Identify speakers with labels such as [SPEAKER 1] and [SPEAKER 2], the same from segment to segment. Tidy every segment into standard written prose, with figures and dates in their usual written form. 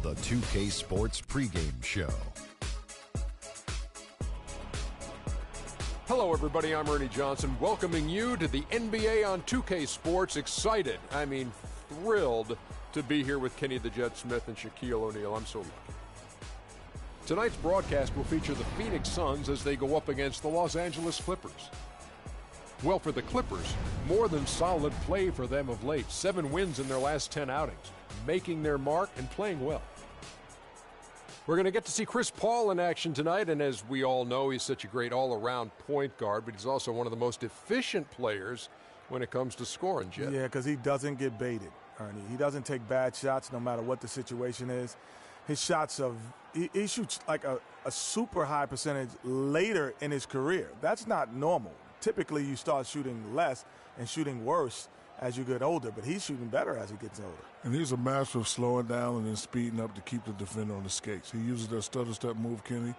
[SPEAKER 1] the 2K Sports pregame show.
[SPEAKER 2] Hello, everybody. I'm Ernie Johnson, welcoming you to the NBA on 2K Sports. Excited, thrilled to be here with Kenny the Jet Smith and Shaquille O'Neal. I'm so lucky. Tonight's broadcast will feature the Phoenix Suns as they go up against the Los Angeles Clippers. Well, for the Clippers, more than solid play for them of late. 7 wins in their last 10 outings, making their mark and playing well. We're going to get to see Chris Paul in action tonight, and as we all know, he's such a great all-around point guard, but he's also one of the most efficient players when it comes to scoring, Jet.
[SPEAKER 3] Yeah, because he doesn't get baited, Ernie. He doesn't take bad shots no matter what the situation is. His shots he shoots like a super high percentage later in his career. That's not normal. Typically, you start shooting less and shooting worse as you get older, but he's shooting better as he gets older.
[SPEAKER 4] And he's a master of slowing down and then speeding up to keep the defender on the skates. He uses that stutter step move, Kenny.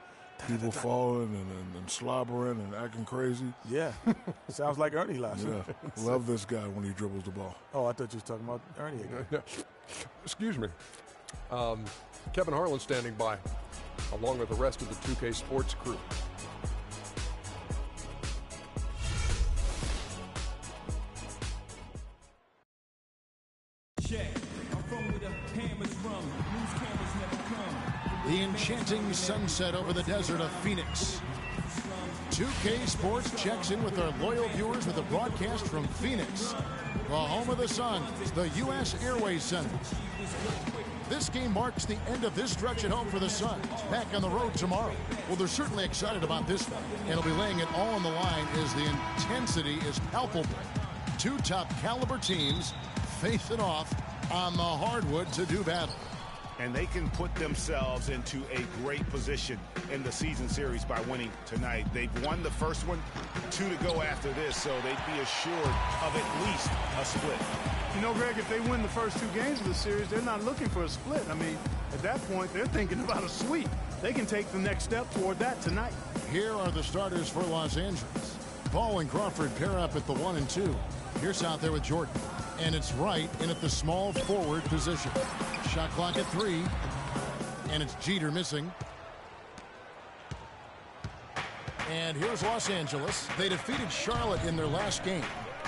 [SPEAKER 4] People falling and slobbering and acting crazy.
[SPEAKER 3] Yeah, sounds like Ernie last year.
[SPEAKER 4] Yeah, love this guy when he dribbles the ball.
[SPEAKER 3] Oh, I thought you were talking about Ernie again.
[SPEAKER 2] Excuse me. Kevin Harlan standing by, along with the rest of the 2K Sports crew.
[SPEAKER 5] The enchanting sunset over the desert of Phoenix. 2K Sports checks in with our loyal viewers with a broadcast from Phoenix, the home of the Suns, the U.S. Airways Center. This game marks the end of this stretch at home for the Suns. Back on the road tomorrow. Well, they're certainly excited about this one, and will be laying it all on the line as the intensity is palpable. 2 top caliber teams facing off on the hardwood to do battle.
[SPEAKER 6] And they can put themselves into a great position in the season series by winning tonight. They've won the first one, 2 to go after this, so they'd be assured of at least a split.
[SPEAKER 7] You know, Greg, if they win the first 2 games of the series, they're not looking for a split. I mean, at that point, they're thinking about a sweep. They can take the next step toward that tonight.
[SPEAKER 5] Here are the starters for Los Angeles. Paul and Crawford pair up at the 1 and 2. Pierce out there with Jordan. And it's Wright in at the small forward position. Shot clock at 3. And it's Jeter missing. And here's Los Angeles. They defeated Charlotte in their last game.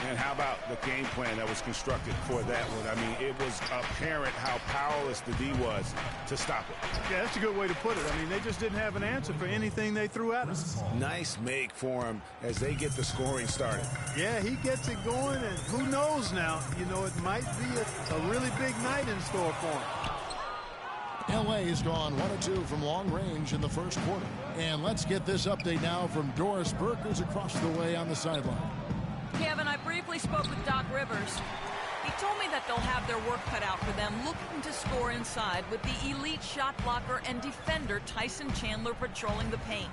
[SPEAKER 6] And how about the game plan that was constructed for that one? I mean, it was apparent how powerless the D was to stop it.
[SPEAKER 7] Yeah, that's a good way to put it. I mean, they just didn't have an answer for anything they threw at us.
[SPEAKER 6] Nice make for him as they get the scoring started.
[SPEAKER 7] Yeah, he gets it going, and who knows now? You know, it might be a really big night in store for him.
[SPEAKER 5] LA has gone 1-2 from long range in the first quarter. And let's get this update now from Doris Burke, who's across the way on the sideline.
[SPEAKER 8] Kevin, I briefly spoke with Doc Rivers. He told me that they'll have their work cut out for them looking to score inside with the elite shot blocker and defender Tyson Chandler patrolling the paint.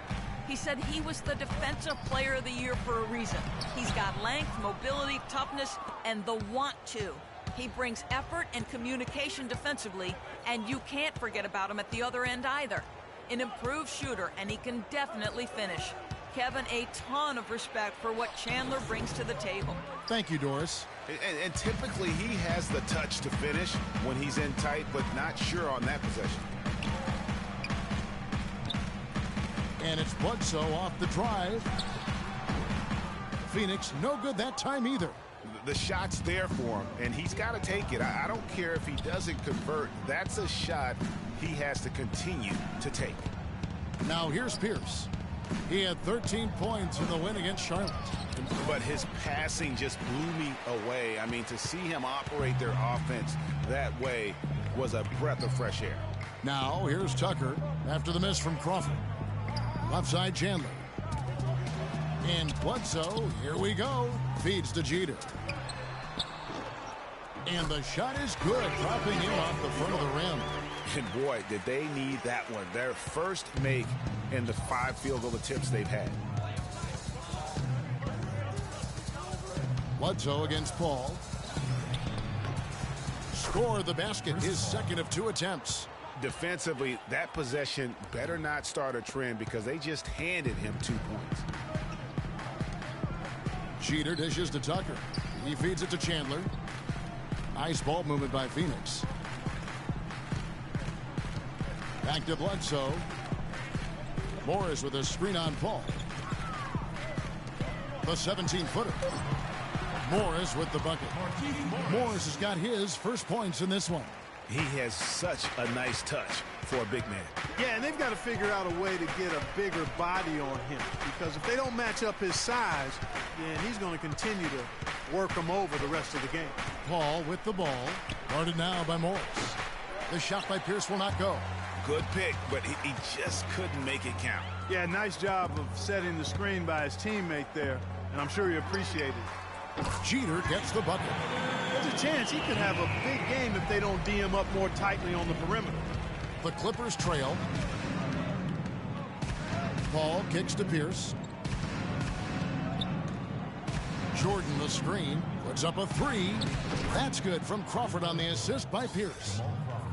[SPEAKER 8] He said he was the Defensive Player of the Year for a reason. He's got length, mobility, toughness, and the want to. He brings effort and communication defensively, and you can't forget about him at the other end either. An improved shooter, and he can definitely finish. Kevin, a ton of respect for what Chandler brings to the table.
[SPEAKER 5] Thank you, Doris.
[SPEAKER 6] And typically he has the touch to finish when he's in tight, but not sure on that possession.
[SPEAKER 5] And it's Bledsoe off the drive. Phoenix, no good that time either.
[SPEAKER 6] The shot's there for him, and he's got to take it. I don't care if he doesn't convert. That's a shot he has to continue to take.
[SPEAKER 5] Now here's Pierce. He had 13 points in the win against Charlotte.
[SPEAKER 6] But his passing just blew me away. I mean, to see him operate their offense that way was a breath of fresh air.
[SPEAKER 5] Now here's Tucker after the miss from Crawford. Left side Chandler. And Bledsoe, here we go, feeds to Jeter. And the shot is good, dropping in off the front of the rim.
[SPEAKER 6] And boy, did they need that one. Their first make in the 5 field goal attempts they've had.
[SPEAKER 5] Bledsoe against Paul. Score the basket, his second of 2 attempts.
[SPEAKER 6] Defensively, that possession better not start a trend because they just handed him 2 points.
[SPEAKER 5] Jeter dishes to Tucker. He feeds it to Chandler. Nice ball movement by Phoenix. Back to Bledsoe. Morris with a screen on Paul. The 17-footer. Morris with the bucket. Morris has got his first points in this one.
[SPEAKER 6] He has such a nice touch for a big man.
[SPEAKER 7] Yeah, and they've got to figure out a way to get a bigger body on him, because if they don't match up his size, then he's going to continue to work him over the rest of the game.
[SPEAKER 5] Paul with the ball. Guarded now by Morris. The shot by Pierce will not go.
[SPEAKER 6] Good pick, but he just couldn't make it count.
[SPEAKER 7] Yeah, nice job of setting the screen by his teammate there, and I'm sure he appreciated it.
[SPEAKER 5] Jeter gets the bucket.
[SPEAKER 7] There's a chance he could have a big game if they don't D him up more tightly on the perimeter.
[SPEAKER 5] The Clippers trail. Paul kicks to Pierce. Jordan the screen. Puts up a three. That's good from Crawford on the assist by Pierce.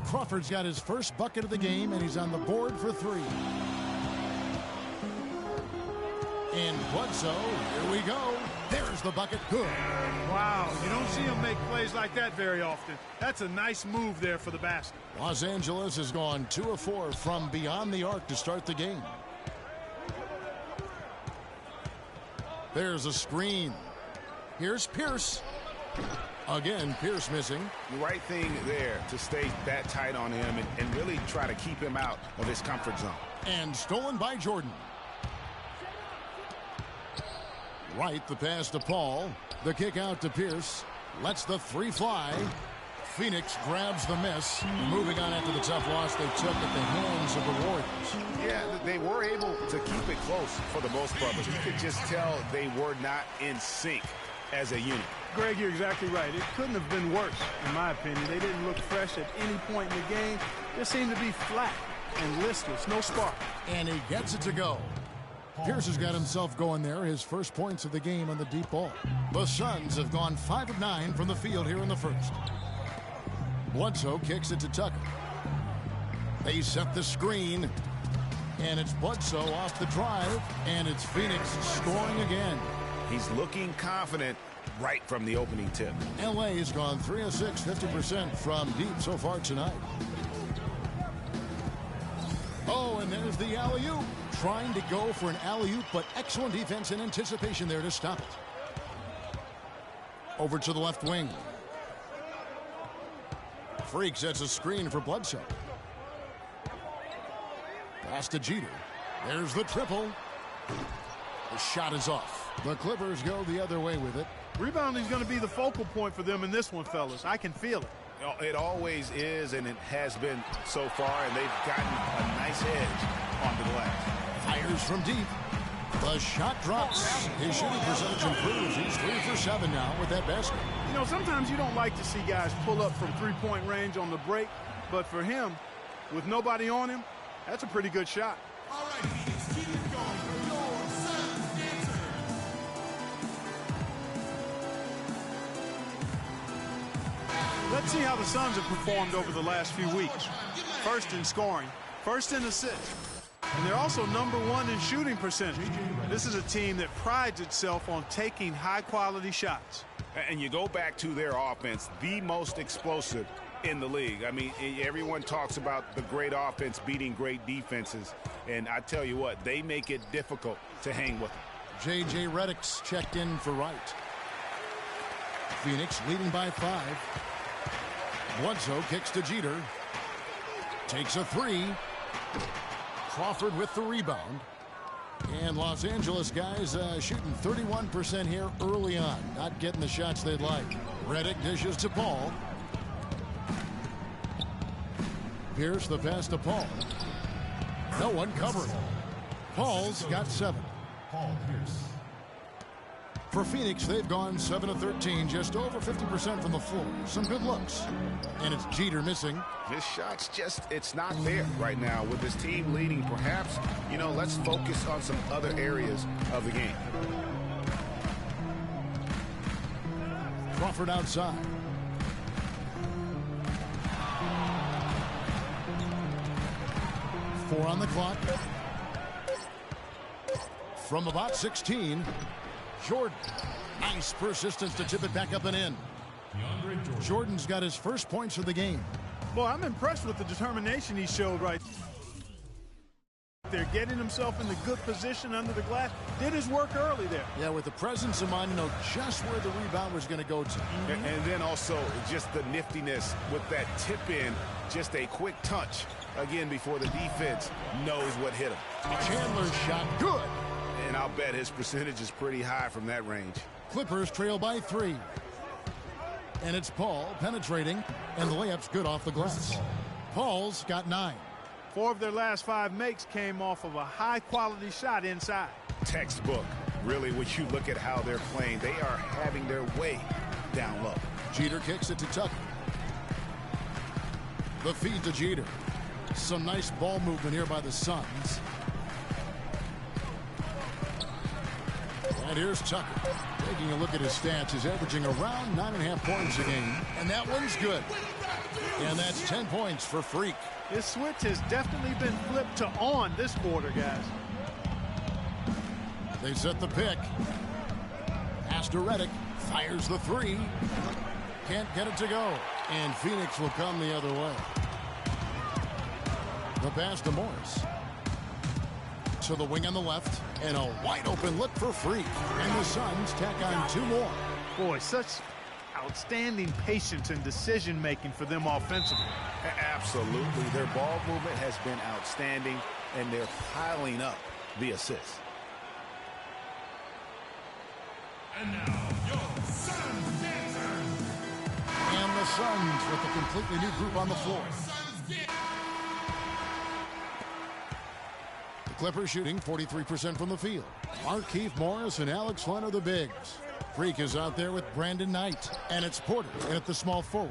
[SPEAKER 5] Crawford's got his first bucket of the game, and he's on the board for three. And Bledsoe, here we go. There's the bucket. Good.
[SPEAKER 7] Wow, you don't see him make plays like that very often. That's a nice move there for the basket.
[SPEAKER 5] Los Angeles has gone 2 of 4 from beyond the arc to start the game. There's a screen. Here's Pierce. Again, Pierce missing.
[SPEAKER 6] The right thing there to stay that tight on him and really try to keep him out of his comfort zone.
[SPEAKER 5] And stolen by Jordan. Right, the pass to Paul. The kick out to Pierce. Lets the three fly. Phoenix grabs the miss. Moving on after the tough loss they took at the hands of the Warriors.
[SPEAKER 6] Yeah, they were able to keep it close for the most part, but you could just tell they were not in sync as a unit.
[SPEAKER 7] Greg, you're exactly right. It couldn't have been worse, in my opinion. They didn't look fresh at any point in the game. Just seemed to be flat and listless, no spark.
[SPEAKER 5] And he gets it to go. Pierce has got himself going there, his first points of the game on the deep ball. The Suns have gone 5 of 9 from the field here in the first. Bledsoe kicks it to Tucker. They set the screen, and it's Bledsoe off the drive, and it's Phoenix scoring again.
[SPEAKER 6] He's looking confident right from the opening tip.
[SPEAKER 5] LA has gone 3 of 6, 50% from deep so far tonight. Oh, and there's the alley-oop. Trying to go for an alley-oop, but excellent defense and anticipation there to stop it. Over to the left wing. Freak sets a screen for Bledsoe. Pass to Jeter. There's the triple. The shot is off. The Clippers go the other way with it.
[SPEAKER 7] Rebounding is going to be the focal point for them in this one, fellas. I can feel it.
[SPEAKER 6] It always is, and it has been so far, and they've gotten a nice edge on the glass.
[SPEAKER 5] Fires from deep. The shot drops. His shooting percentage improves. He's 3 for 7 now with that basket.
[SPEAKER 7] You know, sometimes you don't like to see guys pull up from three-point range on the break, but for him, with nobody on him, that's a pretty good shot.
[SPEAKER 9] All right, Phoenix, keep it going for your Suns answer.
[SPEAKER 7] Let's see how the Suns have performed over the last few weeks. First in scoring, first in assists, and they're also #1 in shooting percentage. This is a team that prides itself on taking high-quality shots.
[SPEAKER 6] And you go back to their offense, the most explosive in the league. I mean, everyone talks about the great offense beating great defenses, and I tell you what, they make it difficult to hang with them.
[SPEAKER 5] J.J. Redick's checked in for right. Phoenix leading by 5. Bledsoe kicks to Jeter. Takes a 3. Crawford with the rebound. And Los Angeles guys shooting 31% here early on. Not getting the shots they'd like. Redick dishes to Paul. Pierce the pass to Paul. No one covering. Paul's got 7.
[SPEAKER 9] Paul Pierce.
[SPEAKER 5] For Phoenix, they've gone 7 of 13, just over 50% from the floor. Some good looks. And it's Jeter missing.
[SPEAKER 6] His shot's just, it's not there right now. With his team leading, perhaps, you know, let's focus on some other areas of the game.
[SPEAKER 5] Crawford outside. Four on the clock. From about 16, Jordan. Nice persistence to tip it back up and in. Jordan's got his first points of the game.
[SPEAKER 7] Boy, I'm impressed with the determination he showed right. there, getting himself in the good position under the glass. Did his work early there.
[SPEAKER 5] Yeah, with the presence of mind, just where the rebound was going to go to.
[SPEAKER 6] And then also just the niftiness with that tip in, just a quick touch, again, before the defense knows what hit him.
[SPEAKER 5] Chandler's shot, good.
[SPEAKER 6] And I'll bet his percentage is pretty high from that range.
[SPEAKER 5] Clippers trail by 3. And it's Paul penetrating, and the layup's good off the glass. Paul's got 9.
[SPEAKER 7] 4 of their last 5 makes came off of a high-quality shot inside.
[SPEAKER 6] Textbook. Really, when you look at how they're playing, they are having their way down low.
[SPEAKER 5] Jeter kicks it to Tucker. The feed to Jeter. Some nice ball movement here by the Suns. And here's Tucker. Taking a look at his stats, he's averaging around 9.5 points a game. And that one's good. And that's 10 points for Freak.
[SPEAKER 7] His switch has definitely been flipped to on this quarter, guys.
[SPEAKER 5] They set the pick. Pass to Redick. Fires the 3. Can't get it to go. And Phoenix will come the other way. The pass to Morris. To the wing on the left. And a wide open look for Freak. And the Suns tack on 2 more.
[SPEAKER 7] Boy, such outstanding patience and decision making for them offensively.
[SPEAKER 6] Absolutely. Their ball movement has been outstanding, and they're piling up the assists.
[SPEAKER 9] And now, your Suns dancer.
[SPEAKER 5] And the Suns with a completely new group on the floor. The Clippers shooting 43% from the field. Markieff Morris and Alex Len are the bigs. Freak is out there with Brandon Knight. And it's Porter in at the small forward.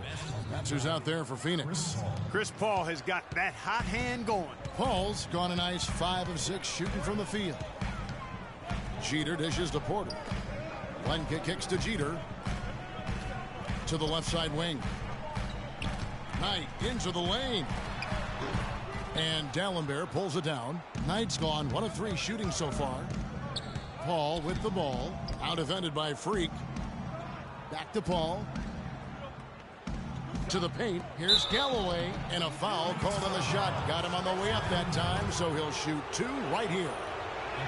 [SPEAKER 5] That's who's out there for Phoenix.
[SPEAKER 7] Chris Paul has got that hot hand going.
[SPEAKER 5] Paul's gone a nice 5 of 6 shooting from the field. Jeter dishes to Porter. Lenka kicks to Jeter. To the left side wing. Knight into the lane. And Dallenberg pulls it down. Knight's gone 1 of 3 shooting so far. Paul with the ball. Out defended by Freak. Back to Paul. To the paint. Here's Galloway. And a foul called on the shot. Got him on the way up that time, so he'll shoot 2 right here.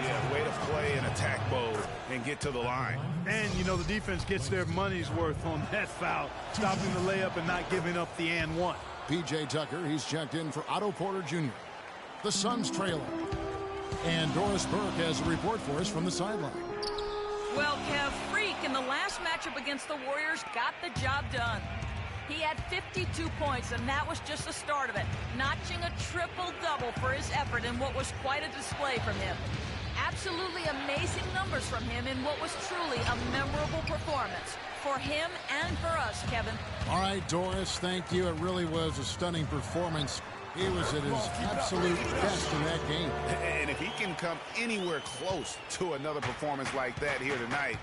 [SPEAKER 6] Yeah, way to play in attack mode and get to the line.
[SPEAKER 7] And, you know, the defense gets their money's worth on that foul. Stopping the layup and not giving up the and one.
[SPEAKER 5] P.J. Tucker, he's checked in for Otto Porter Jr. The Suns trailing. And Doris Burke has a report for us from the sideline.
[SPEAKER 8] Well, Kev, Freak in the last matchup against the Warriors got the job done. He had 52 points, and that was just the start of it, notching a triple-double for his effort in what was quite a display from him. Absolutely amazing numbers from him in what was truly a memorable performance for him and for us, Kevin.
[SPEAKER 5] All right, Doris, thank you. It really was a stunning performance. He was at his absolute best in that game.
[SPEAKER 6] And if he can come anywhere close to another performance like that here tonight,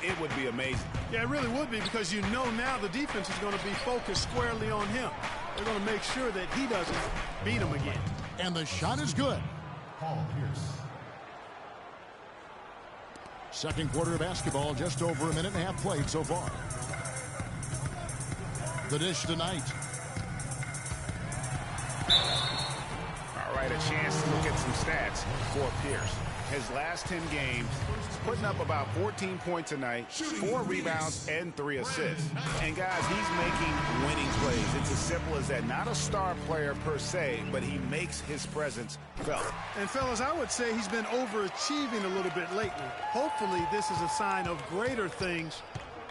[SPEAKER 6] it would be amazing.
[SPEAKER 7] Yeah, it really would be, because you know now the defense is going to be focused squarely on him. They're going to make sure that he doesn't beat him again.
[SPEAKER 5] And the shot is good.
[SPEAKER 9] Paul Pierce.
[SPEAKER 5] Second quarter of basketball, just over a minute and a half played so far. The dish tonight.
[SPEAKER 6] All right, a chance to look at some stats for Pierce. His last 10 games, putting up about 14 points a night, 4 rebounds, and 3 assists. And, guys, he's making winning plays. It's as simple as that. Not a star player per se, but he makes his presence felt.
[SPEAKER 7] And, fellas, I would say he's been overachieving a little bit lately. Hopefully this is a sign of greater things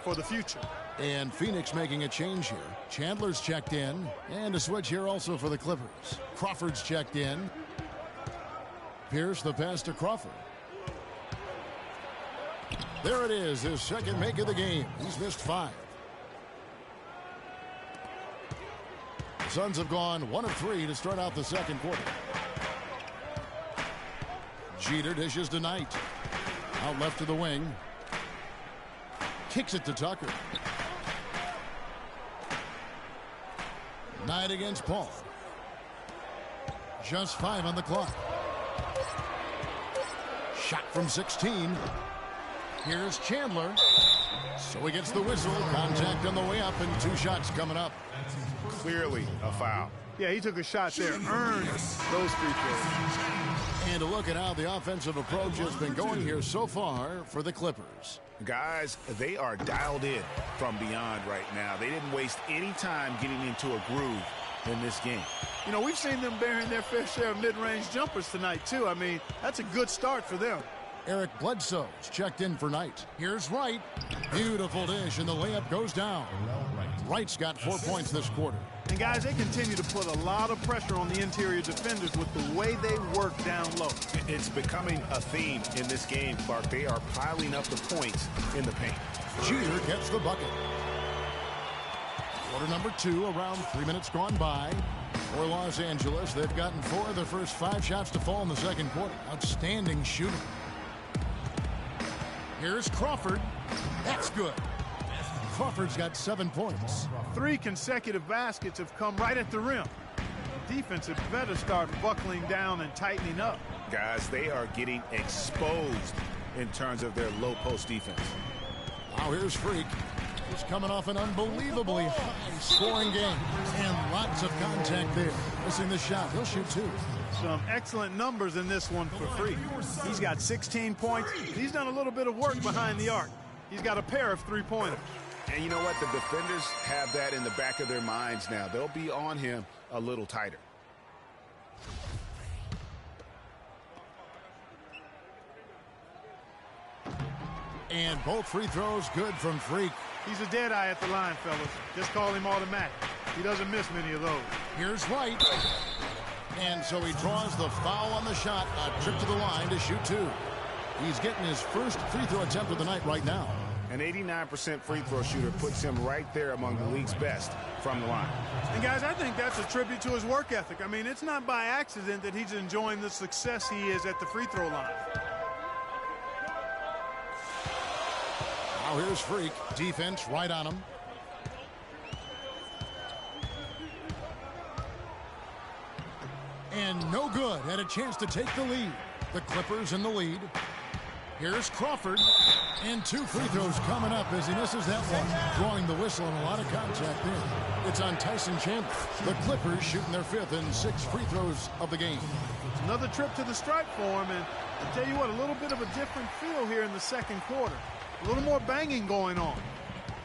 [SPEAKER 7] for the future.
[SPEAKER 5] And Phoenix making a change here. Chandler's checked in. And a switch here also for the Clippers. Crawford's checked in. Pierce the pass to Crawford. There it is, his second make of the game. He's missed 5. The Suns have gone 1 of 3 to start out the second quarter. Jeter dishes to Knight. Out left to the wing. Kicks it to Tucker. Knight against Paul. Just 5 on the clock. Shot from 16. Here's Chandler. So he gets the whistle. Contact on the way up and 2 shots coming up.
[SPEAKER 6] Clearly a foul.
[SPEAKER 7] Yeah, he took a shot there, earned those free throws.
[SPEAKER 5] And a look at how the offensive approach has been going here so far for the Clippers.
[SPEAKER 6] Guys, they are dialed in from beyond right now. They didn't waste any time getting into a groove in this game.
[SPEAKER 7] You know, we've seen them bearing their fair share of mid-range jumpers tonight, too. I mean, that's a good start for them.
[SPEAKER 5] Eric Bledsoe's checked in for Knight. Here's Wright. Beautiful dish, and the layup goes down. Wright's got 4 points this quarter.
[SPEAKER 7] And, guys, they continue to put a lot of pressure on the interior defenders with the way they work down low.
[SPEAKER 6] It's becoming a theme in this game, Clark. They are piling up the points in the paint.
[SPEAKER 5] Jeter gets the bucket. Quarter number 2, around 3 minutes gone by. For Los Angeles, they've gotten 4 of their first 5 shots to fall in the second quarter. Outstanding shooting. Here's Crawford. That's good. Crawford's got 7 points.
[SPEAKER 7] 3 consecutive baskets have come right at the rim. Defense had better start buckling down and tightening up.
[SPEAKER 6] Guys, they are getting exposed in terms of their low post defense.
[SPEAKER 5] Now here's Freak. He's coming off an unbelievably high-scoring game. And lots of contact there. Missing the shot. He'll shoot 2.
[SPEAKER 7] Some excellent numbers in this one for Freak. He's got 16 points. He's done a little bit of work behind the arc. He's got a pair of 3-pointers.
[SPEAKER 6] And you know what? The defenders have that in the back of their minds now. They'll be on him a little tighter.
[SPEAKER 5] And both free throws good from Freak.
[SPEAKER 7] He's a dead eye at the line, fellas. Just call him automatic. He doesn't miss many of those.
[SPEAKER 5] Here's Wright. And so he draws the foul on the shot. A trip to the line to shoot 2. He's getting his first free throw attempt of the night right now.
[SPEAKER 6] An 89% free throw shooter puts him right there among the league's best from the line.
[SPEAKER 7] And, guys, I think that's a tribute to his work ethic. I mean, it's not by accident that he's enjoying the success he is at the free throw line.
[SPEAKER 5] Now here's Freak. Defense right on him. And no good. Had a chance to take the lead. The Clippers in the lead. Here's Crawford. And 2 free throws coming up as he misses that one. Drawing the whistle and a lot of contact there. It's on Tyson Chandler. The Clippers shooting their 5th and 6th free throws of the game.
[SPEAKER 7] Another trip to the stripe for him. And I'll tell you what, a little bit of a different feel here in the second quarter. A little more banging going on.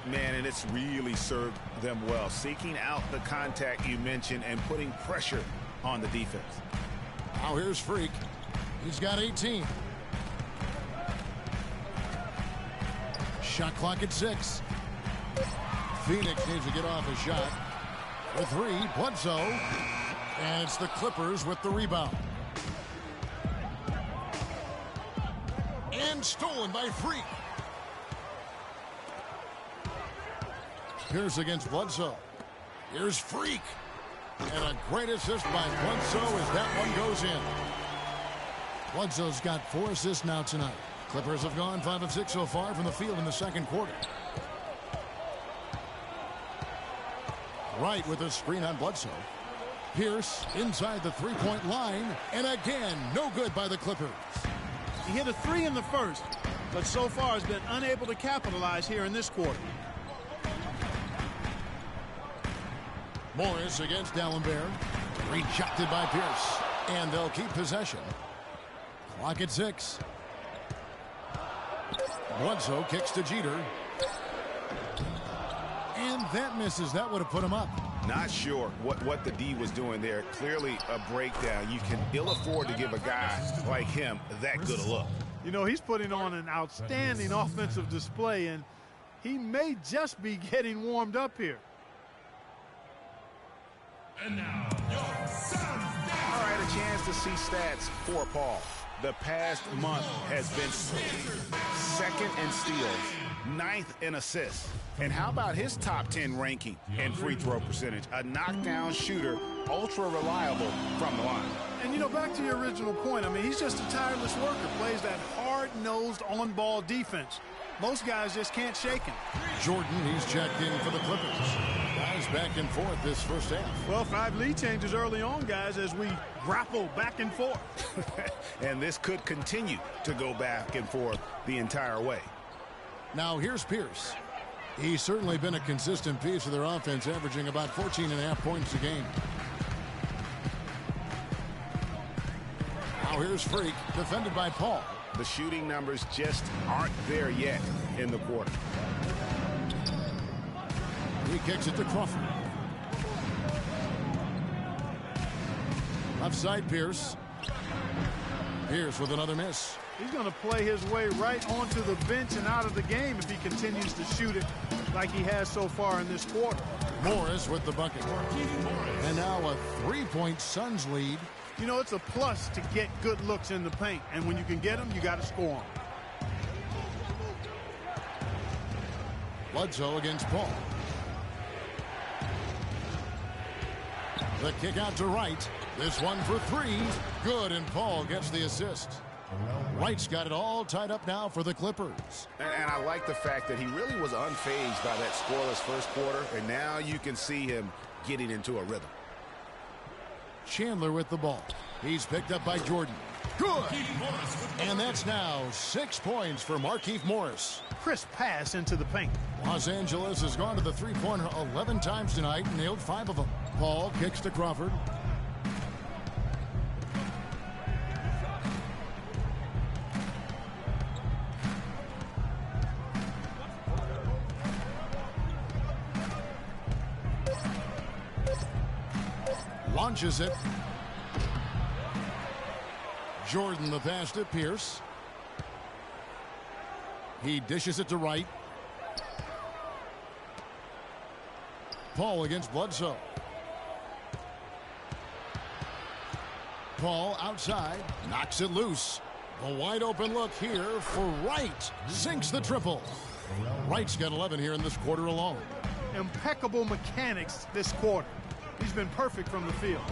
[SPEAKER 6] Man, and it's really served them well. Seeking out the contact you mentioned and putting pressure on the defense.
[SPEAKER 5] Now here's Freak. He's got 18. Shot clock at 6. Phoenix needs to get off a shot. For 3, Bledsoe. And it's the Clippers with the rebound. And stolen by Freak. Pierce against Bledsoe. Here's Freak. And a great assist by Bledsoe as that one goes in. Bledsoe's got 4 assists now tonight. Clippers have gone 5 of 6 so far from the field in the second quarter. Wright with a screen on Bledsoe. Pierce inside the 3-point line. And again, no good by the Clippers.
[SPEAKER 7] He hit a 3 in the first, but so far has been unable to capitalize here in this quarter.
[SPEAKER 5] Morris against D'Alembert. Rejected by Pierce. And they'll keep possession. Clock at 6. Bledsoe kicks to Jeter. And that misses. That would have put him up.
[SPEAKER 6] Not sure what the D was doing there. Clearly a breakdown. You can ill afford to give a guy like him that good a look.
[SPEAKER 7] You know, he's putting on an outstanding offensive display, and he may just be getting warmed up here.
[SPEAKER 9] And now, your Suns.
[SPEAKER 6] All right, a chance to see stats for Paul. The past month has been 2nd in steals, 9th in assists. And how about his top 10 ranking and free throw percentage? A knockdown shooter, ultra reliable from the line.
[SPEAKER 7] And, you know, back to your original point, I mean, he's just a tireless worker, plays that hard-nosed on-ball defense. Most guys just can't shake him.
[SPEAKER 5] Jordan, he's checked in for the Clippers. Guys back and forth this first half.
[SPEAKER 7] Well, 5 lead changes early on, guys, as we grapple back and forth.
[SPEAKER 6] And this could continue to go back and forth the entire way.
[SPEAKER 5] Now here's Pierce. He's certainly been a consistent piece of their offense, averaging about 14.5 points a game. Now here's Freak, defended by Paul.
[SPEAKER 6] The shooting numbers just aren't there yet in the quarter.
[SPEAKER 5] He kicks it to Crawford. Left side Pierce. Pierce with another miss.
[SPEAKER 7] He's going to play his way right onto the bench and out of the game if he continues to shoot it like he has so far in this quarter.
[SPEAKER 5] Morris with the bucket. And now a 3-point Suns lead.
[SPEAKER 7] You know, it's a plus to get good looks in the paint, and when you can get them, you got to score them.
[SPEAKER 5] Bledsoe against Paul. The kick out to Wright. This one for three. Good, and Paul gets the assist. Wright's got it all tied up now for the Clippers.
[SPEAKER 6] And I like the fact that he really was unfazed by that scoreless first quarter, and now you can see him getting into a rhythm.
[SPEAKER 5] Chandler with the ball. He's picked up by Jordan. Good. And that's now 6 points for Markieff Morris.
[SPEAKER 7] Crisp pass into the paint.
[SPEAKER 5] Los Angeles has gone to the three-pointer 11 times tonight and nailed 5 of them. Paul kicks to Crawford. Launches it. Jordan the pass to Pierce. He dishes it to Wright. Paul against Bledsoe. Paul outside, knocks it loose. A wide open look here for Wright. Sinks the triple. Wright's got 11 here in this quarter alone.
[SPEAKER 7] Impeccable mechanics this quarter. He's been perfect from the field.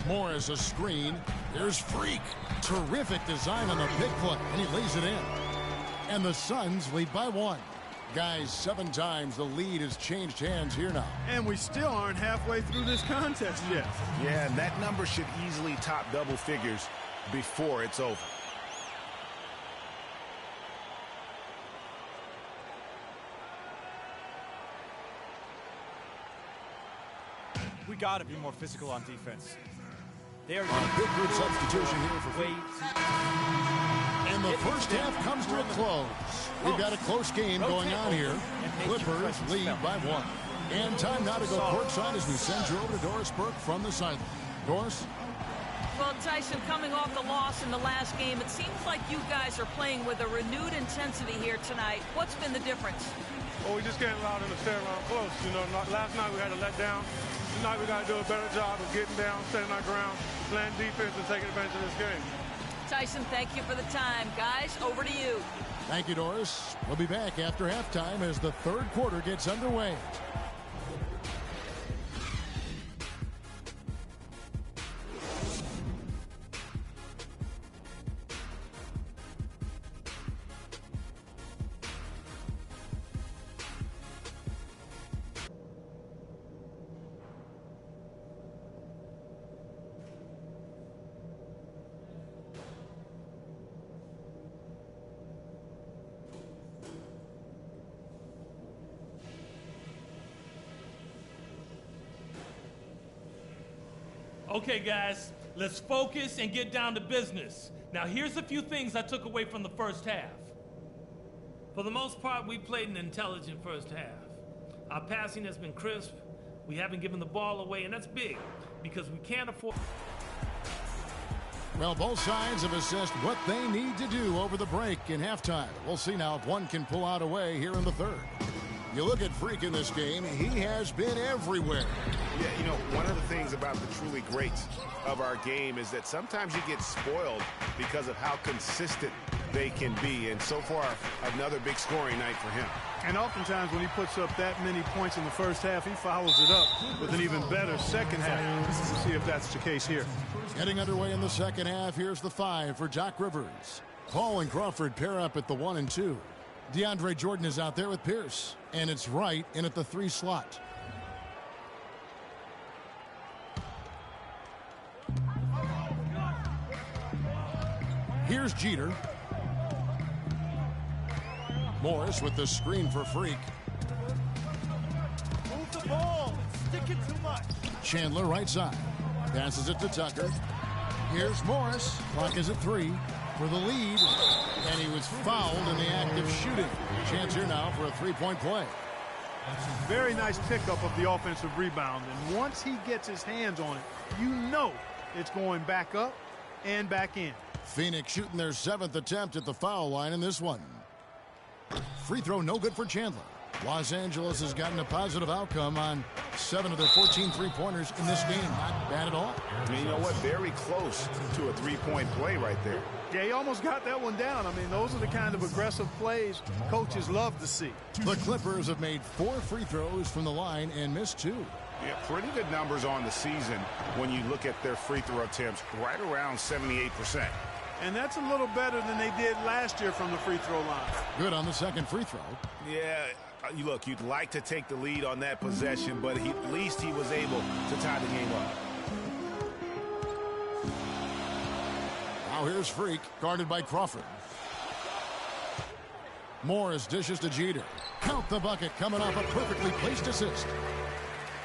[SPEAKER 5] Morris a screen. There's Freak. Terrific design on the big play, and he lays it in. And the Suns lead by 1. Guys, 7 times the lead has changed hands here now.
[SPEAKER 7] And we still aren't halfway through this contest yet.
[SPEAKER 6] Yeah, and that number should easily top double figures before it's over.
[SPEAKER 10] We got to be more physical on defense. They are
[SPEAKER 5] a big group substitution here for
[SPEAKER 10] way.
[SPEAKER 5] And the first half comes to a close. We've got a close game going on here. Clippers lead by 1. And time now to go courtside as we send you over to Doris Burke from the sideline. Doris?
[SPEAKER 8] Well, Tyson, coming off the loss in the last game, it seems like you guys are playing with a renewed intensity here tonight. What's been the difference?
[SPEAKER 11] Well, we just can't allow them to stay around close. You know, last night we had a letdown. Tonight we got to do a better job of getting down, standing our ground, playing defense, and taking advantage of this game.
[SPEAKER 8] Tyson, thank you for the time. Guys, over to you.
[SPEAKER 5] Thank you, Doris. We'll be back after halftime as the third quarter gets underway.
[SPEAKER 12] Okay, guys, let's focus and get down to business. Now, here's a few things I took away from the first half. For the most part, we played an intelligent first half. Our passing has been crisp. We haven't given the ball away, and that's big because we can't afford...
[SPEAKER 5] Well, both sides have assessed what they need to do over the break in halftime. We'll see now if one can pull out a way here in the third. You look at Freak in this game, he has been everywhere.
[SPEAKER 6] Yeah, you know, one of the things about the truly greats of our game is that sometimes you get spoiled because of how consistent they can be. And so far, another big scoring night for him.
[SPEAKER 7] And oftentimes when he puts up that many points in the first half, he follows it up with an even better second half. We'll see if that's the case here.
[SPEAKER 5] Getting underway in the second half, here's the 5 for Doc Rivers. Paul and Crawford pair up at the 1 and 2. DeAndre Jordan is out there with Pierce, and it's Wright in at the 3 slot. Here's Jeter. Morris with the screen for Freak.
[SPEAKER 9] Move the ball. Stick it too much.
[SPEAKER 5] Chandler right side. Passes it to Tucker. Here's Morris. Clock is at 3 for the lead. And he was fouled in the act of shooting. Chance here now for a three-point play.
[SPEAKER 7] Very nice pickup of the offensive rebound. And once he gets his hands on it, you know it's going back up and back in.
[SPEAKER 5] Phoenix shooting their 7th attempt at the foul line in this one. Free throw no good for Chandler. Los Angeles has gotten a positive outcome on 7 of their 14 three-pointers in this game. Not bad at all.
[SPEAKER 6] I mean, you know what? Very close to a three-point play right there.
[SPEAKER 7] Yeah, he almost got that one down. I mean, those are the kind of aggressive plays coaches love to see.
[SPEAKER 5] The Clippers have made 4 free throws from the line and missed 2.
[SPEAKER 6] Yeah, pretty good numbers on the season when you look at their free throw attempts, right around 78%.
[SPEAKER 7] And that's a little better than they did last year from the free throw line.
[SPEAKER 5] Good on the second free throw.
[SPEAKER 6] Yeah, look, you'd like to take the lead on that possession, but at least he was able to tie the game up.
[SPEAKER 5] Now here's Freak, guarded by Crawford. Morris dishes to Jeter. Count the bucket, coming off a perfectly placed assist.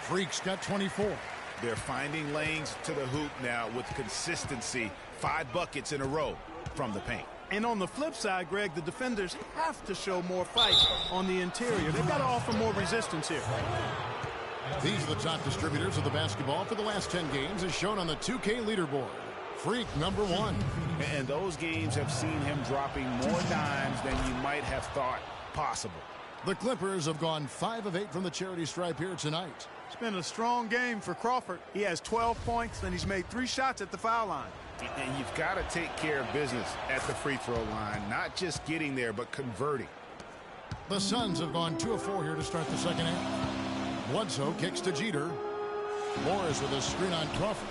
[SPEAKER 5] Freak's got 24.
[SPEAKER 6] They're finding lanes to the hoop now with consistency. 5 buckets in a row from the paint.
[SPEAKER 7] And on the flip side, Greg, the defenders have to show more fight on the interior. They've got to offer more resistance here.
[SPEAKER 5] These are the top distributors of the basketball for the last 10 games, as shown on the 2K leaderboard. Freak number 1.
[SPEAKER 6] And those games have seen him dropping more dimes than you might have thought possible.
[SPEAKER 5] The Clippers have gone 5 of 8 from the charity stripe here tonight.
[SPEAKER 7] It's been a strong game for Crawford. He has 12 points, and he's made 3 shots at the foul line.
[SPEAKER 6] And you've got to take care of business at the free throw line, not just getting there, but converting.
[SPEAKER 5] The Suns have gone 2 of 4 here to start the second half. Bledsoe kicks to Jeter. Morris with a screen on Crawford.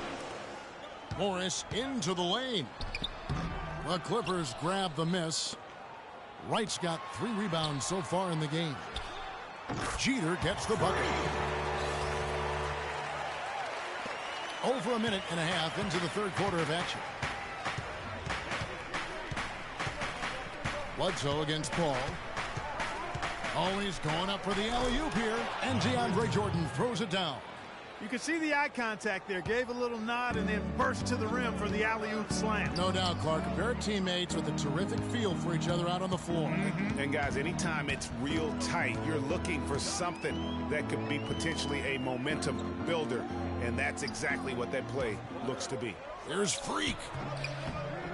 [SPEAKER 5] Morris into the lane. The Clippers grab the miss. Wright's got 3 rebounds so far in the game. Jeter gets the bucket. Over a minute and a half into the third quarter of action. Bledsoe against Paul. Always going up for the alley-oop here. And DeAndre Jordan throws it down.
[SPEAKER 7] You can see the eye contact there. Gave a little nod and then burst to the rim for the alley-oop slam.
[SPEAKER 5] No doubt, Clark. A pair of teammates with a terrific feel for each other out on the floor.
[SPEAKER 6] And guys, anytime it's real tight, you're looking for something that could be potentially a momentum builder. And that's exactly what that play looks to be.
[SPEAKER 5] Here's Freak.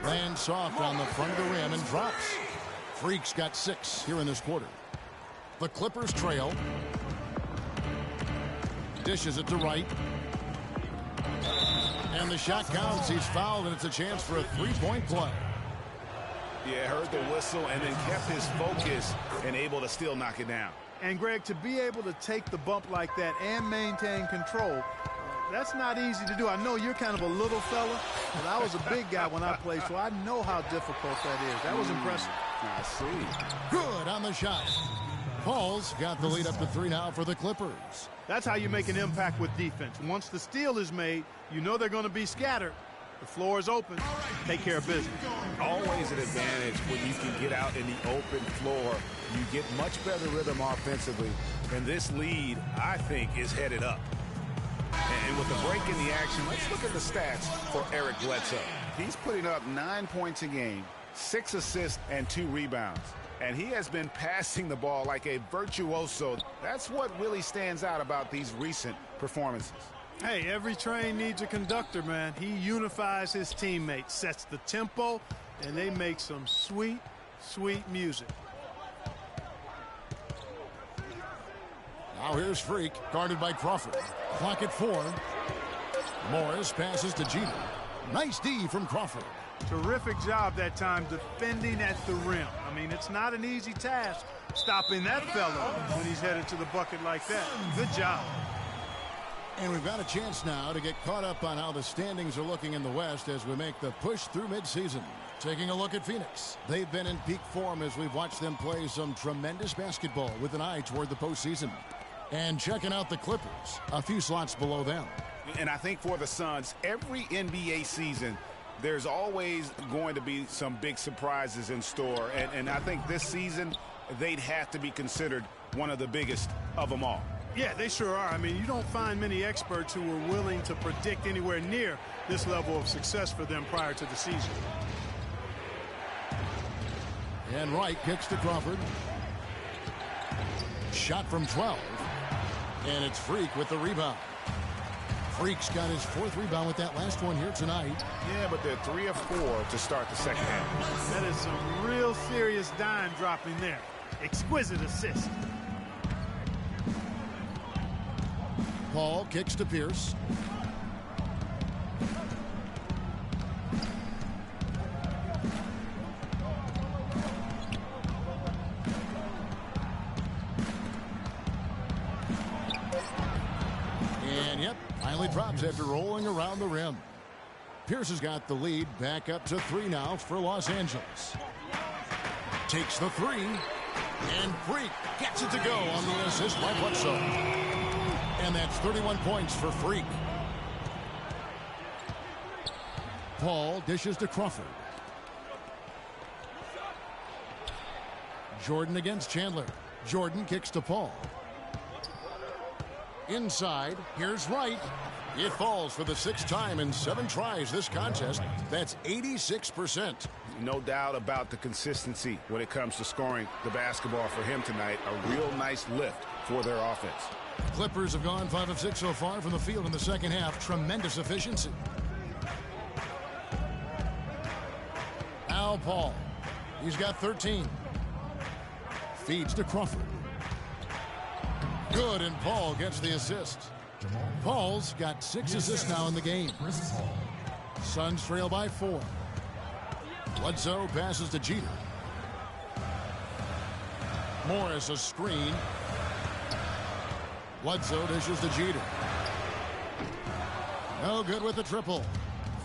[SPEAKER 5] Lands soft on the front of the rim and drops. Freak's got 6 here in this quarter. The Clippers trail. Dishes it to Wright. And the shot counts. He's fouled, and it's a chance for a 3-point play.
[SPEAKER 6] Yeah, heard the whistle and then kept his focus and able to still knock it down.
[SPEAKER 7] And, Greg, to be able to take the bump like that and maintain control, that's not easy to do. I know you're kind of a little fella, but I was a big guy when I played, so I know how difficult that is. That was impressive.
[SPEAKER 6] I see.
[SPEAKER 5] Good on the shot. Paul's got the lead up to 3 now for the Clippers.
[SPEAKER 7] That's how you make an impact with defense. Once the steal is made, you know they're going to be scattered. The floor is open. Take care of business.
[SPEAKER 6] Always an advantage when you can get out in the open floor. You get much better rhythm offensively. And this lead, I think, is headed up. And with the break in the action, let's look at the stats for Eric Bledsoe. He's putting up 9 points a game, 6 assists, and 2 rebounds. And he has been passing the ball like a virtuoso. That's what really stands out about these recent performances.
[SPEAKER 7] Hey, every train needs a conductor, man. He unifies his teammates, sets the tempo, and they make some sweet, sweet music.
[SPEAKER 5] Now here's Freak, guarded by Crawford. Clock at 4. Morris passes to Jeter. Nice D from Crawford.
[SPEAKER 7] Terrific job that time defending at the rim. I mean, it's not an easy task stopping that fella when he's headed to the bucket like that. Good job.
[SPEAKER 5] And we've got a chance now to get caught up on how the standings are looking in the West as we make the push through midseason. Taking a look at Phoenix. They've been in peak form as we've watched them play some tremendous basketball with an eye toward the postseason. And checking out the Clippers, a few slots below them.
[SPEAKER 6] And I think for the Suns, every NBA season, there's always going to be some big surprises in store. And I think this season, they'd have to be considered one of the biggest of them all.
[SPEAKER 7] Yeah, they sure are. I mean, you don't find many experts who are willing to predict anywhere near this level of success for them prior to the season.
[SPEAKER 5] And Wright kicks to Crawford. Shot from 12. And it's Freak with the rebound. Freak's got his 4th rebound with that last one here tonight.
[SPEAKER 6] Yeah, but they're 3 of 4 to start the second half.
[SPEAKER 7] That is some real serious dime dropping there. Exquisite assist.
[SPEAKER 5] Paul kicks to Pierce. And yep, finally drops after rolling around the rim. Pierce has got the lead back up to 3 now for Los Angeles. Takes the 3, and Freak gets it to go on the assist by Bledsoe. And that's 31 points for Freak. Paul dishes to Crawford. Jordan against Chandler. Jordan kicks to Paul. Inside, here's Wright. It falls for the 6th time in 7 tries this contest. That's 86%.
[SPEAKER 6] No doubt about the consistency when it comes to scoring the basketball for him tonight. A real nice lift for their offense.
[SPEAKER 5] Clippers have gone 5 of 6 so far from the field in the second half. Tremendous efficiency. Al Paul. He's got 13. Feeds to Crawford. Good, and Paul gets the assist. Paul's got 6 assists now in the game. Suns trail by 4. Bledsoe passes to Jeter. Morris a screen. Bledsoe dishes to Jeter. No good with the triple.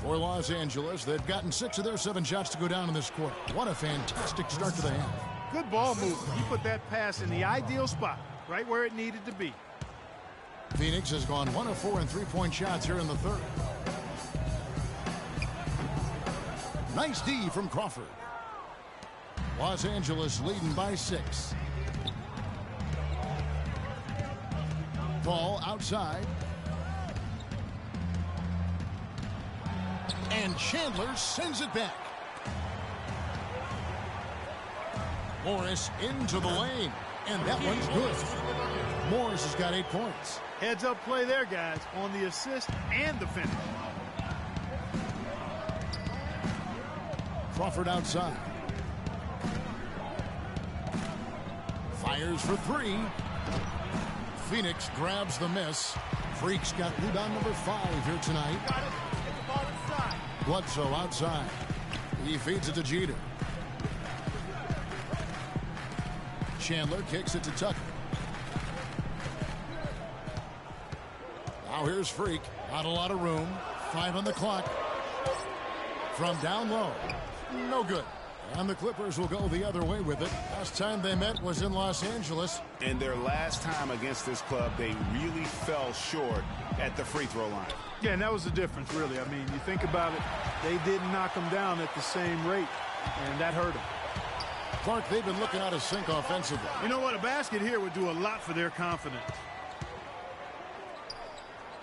[SPEAKER 5] For Los Angeles, they've gotten 6 of their 7 shots to go down in this quarter. What a fantastic start to the half.
[SPEAKER 7] Good ball movement. You put that pass in the ideal spot, right where it needed to be.
[SPEAKER 5] Phoenix has gone 1 of 4 in 3-point shots here in the 3rd. Nice D from Crawford. Los Angeles leading by 6. Paul outside. And Chandler sends it back. Morris into the lane. And that one's good. Morris has got 8 points.
[SPEAKER 7] Heads up play there, guys, on the assist and the finish.
[SPEAKER 5] Crawford outside. Fires for 3. Phoenix grabs the miss. Freak's got rebound number 5 here tonight. Bledsoe outside. He feeds it to Jeter. Chandler kicks it to Tucker. Now here's Freak. Not a lot of room. 5 on the clock. From down low. No good. And the Clippers will go the other way with it. Last time they met was in Los Angeles.
[SPEAKER 6] And their last time against this club, they really fell short at the free throw line.
[SPEAKER 7] Yeah, and that was the difference, really. I mean, you think about it, they didn't knock them down at the same rate, and that hurt them.
[SPEAKER 5] Clark, they've been looking out of sync offensively.
[SPEAKER 7] You know what? A basket here would do a lot for their confidence.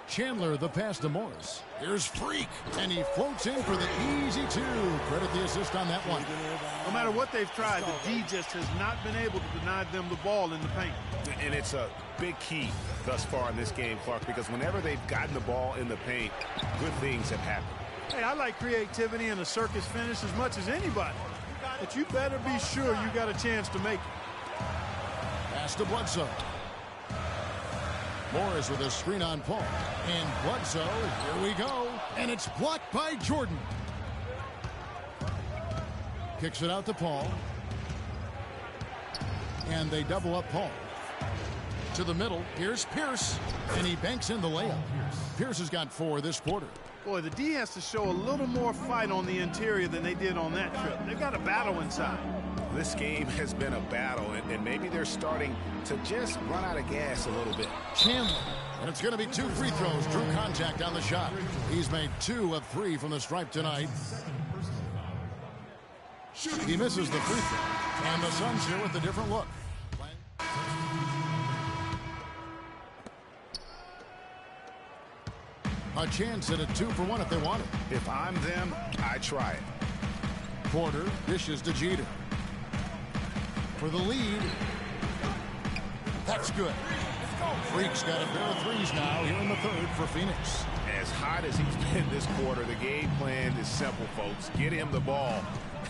[SPEAKER 5] Chandler, the pass to Morris. Here's Freak, and he floats in for the easy 2. Credit the assist on that one.
[SPEAKER 7] No matter what they've tried, the D just has not been able to deny them the ball in the paint.
[SPEAKER 6] And it's a big key thus far in this game, Clark, because whenever they've gotten the ball in the paint, good things have happened.
[SPEAKER 7] Hey, I like creativity and a circus finish as much as anybody. But you better be sure you got a chance to make it.
[SPEAKER 5] Pass to Bledsoe. Morris with a screen on Paul. And Bledsoe, here we go. And it's blocked by Jordan. Kicks it out to Paul. And they double up Paul. To the middle, here's Pierce. And he banks in the layup. Pierce has got 4 this quarter.
[SPEAKER 7] Boy, the D has to show a little more fight on the interior than they did on that trip. They've got a battle inside.
[SPEAKER 6] This game has been a battle, and maybe they're starting to just run out of gas a little bit.
[SPEAKER 5] Chandler, and it's going to be 2 free throws. Drew contact on the shot. He's made 2 of 3 from the stripe tonight. He misses the free throw. And the Suns here with a different look. A chance at a 2-for-1 if they want it.
[SPEAKER 6] If I'm them, I try it.
[SPEAKER 5] Porter dishes to Jeter. For the lead. That's good. Freak's got a pair of threes now here in the third for Phoenix.
[SPEAKER 6] As hot as he's been this quarter, the game plan is simple, folks. Get him the ball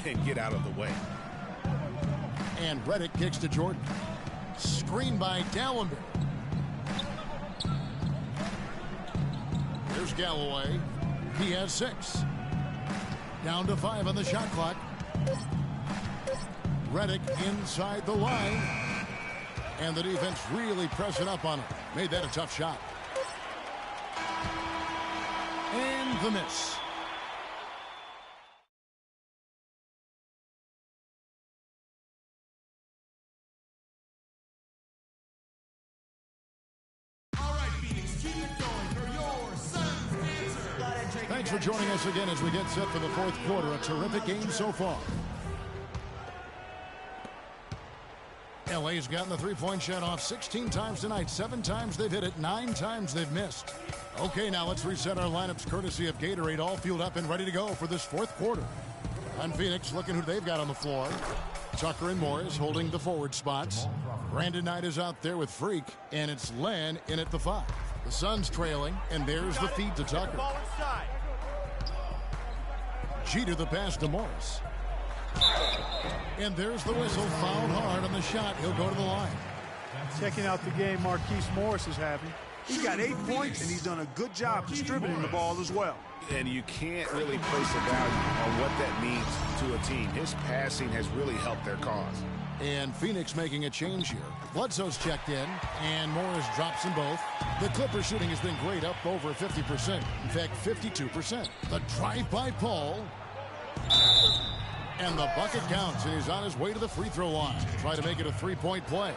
[SPEAKER 6] and get out of the way.
[SPEAKER 5] And Redick kicks to Jordan. Screen by Dallenberg. Here's Galloway. He has 6. Down to 5 on the shot clock. Redick inside the line. And the defense really pressing up on him. Made that a tough shot. And the miss. Thanks for joining us again as we get set for the fourth quarter. A terrific game so far. LA's gotten the three-point shot off 16 times tonight. 7 times they've hit it. 9 times they've missed. Okay, now let's reset our lineups courtesy of Gatorade, all fueled up and ready to go for this fourth quarter. On Phoenix, looking who they've got on the floor. Tucker and Morris holding the forward spots. Brandon Knight is out there with Freak, and it's Len in at the 5. The Suns trailing, and there's the feed to Tucker. Jeter the pass to Morris. And there's the whistle. Fouled hard on the shot. He'll go to the line.
[SPEAKER 7] Checking out the game Marquise Morris is having. He's got 8 points, and he's done a good job distributing the ball as well.
[SPEAKER 6] And you can't really place a value on what that means to a team. His passing has really helped their cause.
[SPEAKER 5] And Phoenix making a change here. Bledsoe's checked in, and Morris drops them both. The Clippers shooting has been great, up over 50%. In fact, 52%. The drive by Paul. And the bucket counts, and he's on his way to the free throw line. Try to make it a 3-point play.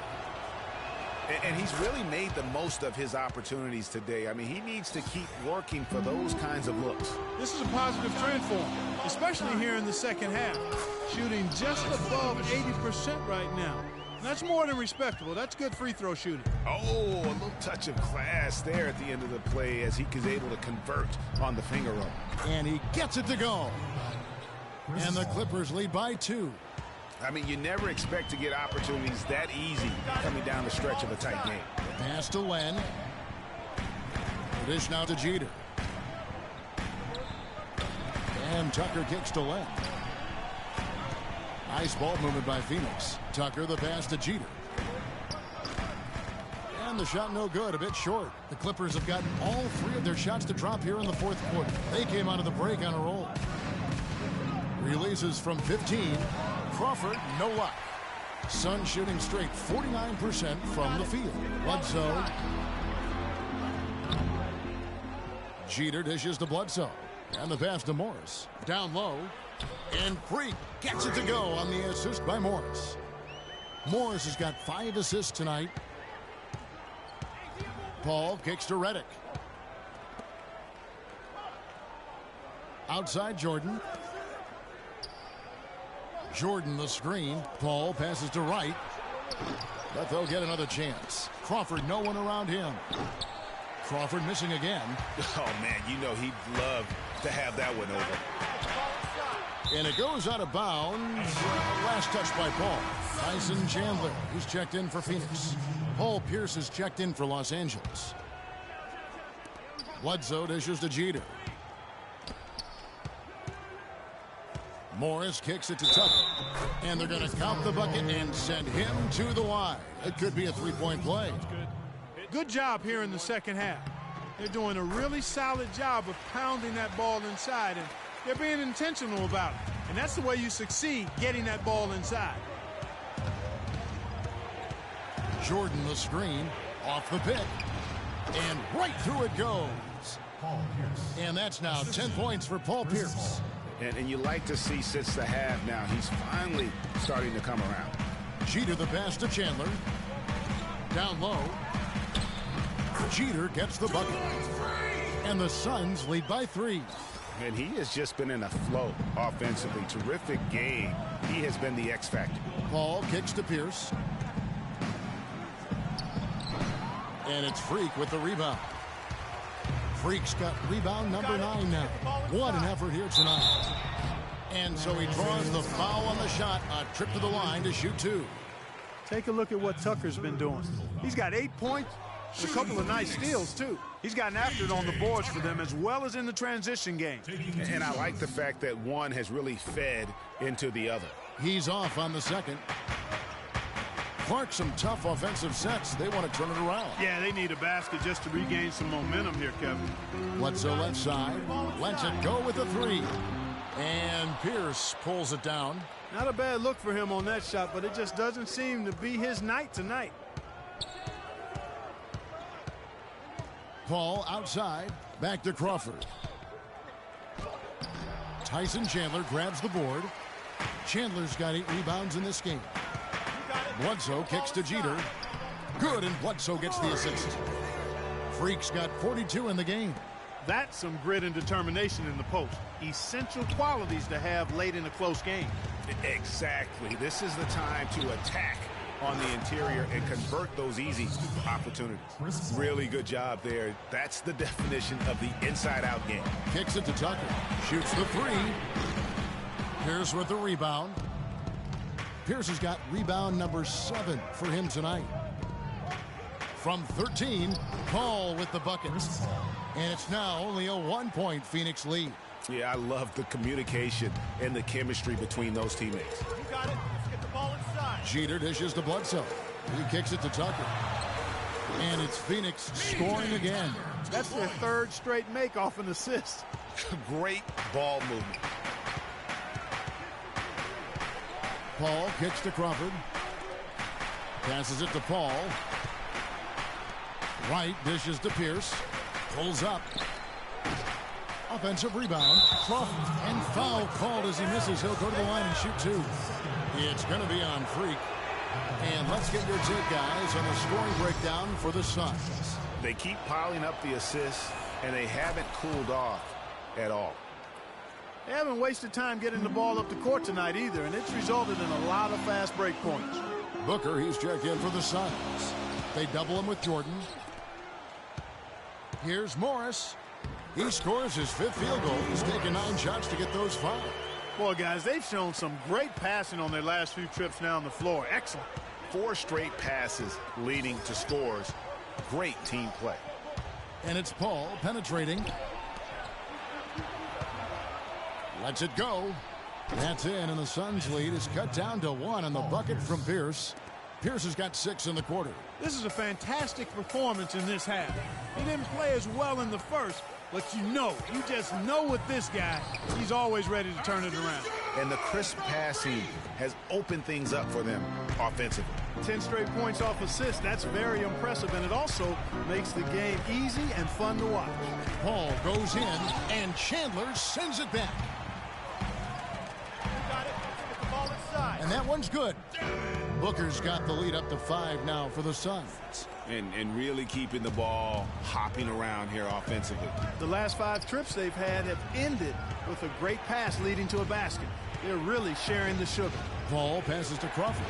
[SPEAKER 6] And he's really made the most of his opportunities today. I mean, he needs to keep working for those kinds of looks.
[SPEAKER 7] This is a positive trend for him, especially here in the second half. Shooting just above 80% right now. And that's more than respectable. That's good free throw shooting.
[SPEAKER 6] Oh, a little touch of class there at the end of the play as he was able to convert on the finger roll.
[SPEAKER 5] And he gets it to go. And the Clippers lead by 2.
[SPEAKER 6] I mean, you never expect to get opportunities that easy coming down the stretch of a tight game.
[SPEAKER 5] Pass to Len. The dish now to Jeter. And Tucker kicks to Len. Nice ball movement by Phoenix. Tucker the pass to Jeter. And the shot no good, a bit short. The Clippers have gotten all 3 of their shots to drop here in the fourth quarter. They came out of the break on a roll. Releases from 15. Crawford, no luck. Suns shooting straight 49% from the field. Bledsoe. Jeter dishes to Bledsoe. And the pass to Morris. Down low. And Freak gets it to go on the assist by Morris. Morris has got 5 assists tonight. Paul kicks to Redick. Outside Jordan. Jordan the screen. Paul passes to Wright. But they'll get another chance. Crawford, no one around him. Crawford missing again.
[SPEAKER 6] Oh, man, you know he'd love to have that one over.
[SPEAKER 5] And it goes out of bounds. Last touch by Paul. Tyson Chandler, who's checked in for Phoenix. Paul Pierce is checked in for Los Angeles. Bledsoe dishes to Jeter. Morris kicks it to Tucker. And they're going to count the bucket and send him to the line. It could be a 3-point play.
[SPEAKER 7] Good job here in the second half. They're doing a really solid job of pounding that ball inside, and they're being intentional about it. And that's the way you succeed, getting that ball inside.
[SPEAKER 5] Jordan the screen, off the pick, and right through it goes. And that's now 10 points for Paul Pierce.
[SPEAKER 6] And you like to see since the half now, he's finally starting to come around.
[SPEAKER 5] Jeter the pass to Chandler. Down low. Jeter gets the bucket. And the Suns lead by 3.
[SPEAKER 6] And he has just been in a flow offensively. Terrific game. He has been the X factor.
[SPEAKER 5] Paul kicks to Pierce. And it's Freak with the rebound. Freak's got rebound number 9 now. What an effort here tonight. And so he draws the foul on the shot. A trip to the line to shoot 2.
[SPEAKER 7] Take a look at what Tucker's been doing. He's got 8 points and a couple of nice steals, too. He's gotten after it on the boards for them as well as in the transition game.
[SPEAKER 6] And I like the fact that one has really fed into the other.
[SPEAKER 5] He's off on the second. Clark, some tough offensive sets. They want to turn it around.
[SPEAKER 7] Yeah, they need a basket just to regain some momentum here, Kevin.
[SPEAKER 5] Bledsoe left side. Lets it go with the 3. And Pierce pulls it down.
[SPEAKER 7] Not a bad look for him on that shot, but it just doesn't seem to be his night tonight.
[SPEAKER 5] Paul outside. Back to Crawford. Tyson Chandler grabs the board. Chandler's got 8 rebounds in this game. Bledsoe kicks to Jeter. Good, and Bledsoe gets the assist. Freak's got 42 in the game.
[SPEAKER 7] That's some grit and determination in the post. Essential qualities to have late in a close game.
[SPEAKER 6] Exactly. This is the time to attack on the interior and convert those easy opportunities. Really good job there. That's the definition of the inside-out game.
[SPEAKER 5] Kicks it to Tucker. Shoots the 3. Pierce with the rebound. Pierce has got rebound number 7 for him tonight. From 13, Paul with the buckets. And it's now only a 1-point Phoenix lead.
[SPEAKER 6] Yeah, I love the communication and the chemistry between those teammates.
[SPEAKER 9] You got it. Let's get the ball inside.
[SPEAKER 5] Jeter dishes to Bledsoe. He kicks it to Tucker. And it's Phoenix scoring again.
[SPEAKER 7] That's their 3rd straight make off an assist.
[SPEAKER 6] Great ball movement.
[SPEAKER 5] Paul kicks to Crawford. Passes it to Paul. Wright dishes to Pierce. Pulls up. Offensive rebound. Crawford. And foul called as he misses. He'll go to the line and shoot 2. It's going to be on Freak. And let's get your take, guys, on the scoring breakdown for the Suns.
[SPEAKER 6] They keep piling up the assists, and they haven't cooled off at all.
[SPEAKER 7] They haven't wasted time getting the ball up the court tonight either, and it's resulted in a lot of fast break points.
[SPEAKER 5] Booker, he's checked in for the Suns. They double him with Jordan. Here's Morris. He scores his 5th field goal. He's taken 9 shots to get those 5.
[SPEAKER 7] Boy, guys, they've shown some great passing on their last few trips down the floor. Excellent.
[SPEAKER 6] 4 straight passes leading to scores. Great team play.
[SPEAKER 5] And it's Paul penetrating. Lets it go. That's in, and the Suns' lead is cut down to 1 on the bucket from Pierce. Pierce has got 6 in the quarter.
[SPEAKER 7] This is a fantastic performance in this half. He didn't play as well in the first, but you just know with this guy, he's always ready to turn it around.
[SPEAKER 6] And the crisp passing has opened things up for them offensively.
[SPEAKER 7] 10 straight points off assists. That's very impressive, and it also makes the game easy and fun to watch.
[SPEAKER 5] Paul goes in, and Chandler sends it back. And that one's good. Booker's got the lead up to 5 now for the Suns.
[SPEAKER 6] And really keeping the ball hopping around here offensively.
[SPEAKER 7] The last 5 trips they've had have ended with a great pass leading to a basket. They're really sharing the sugar.
[SPEAKER 5] Paul passes to Crawford.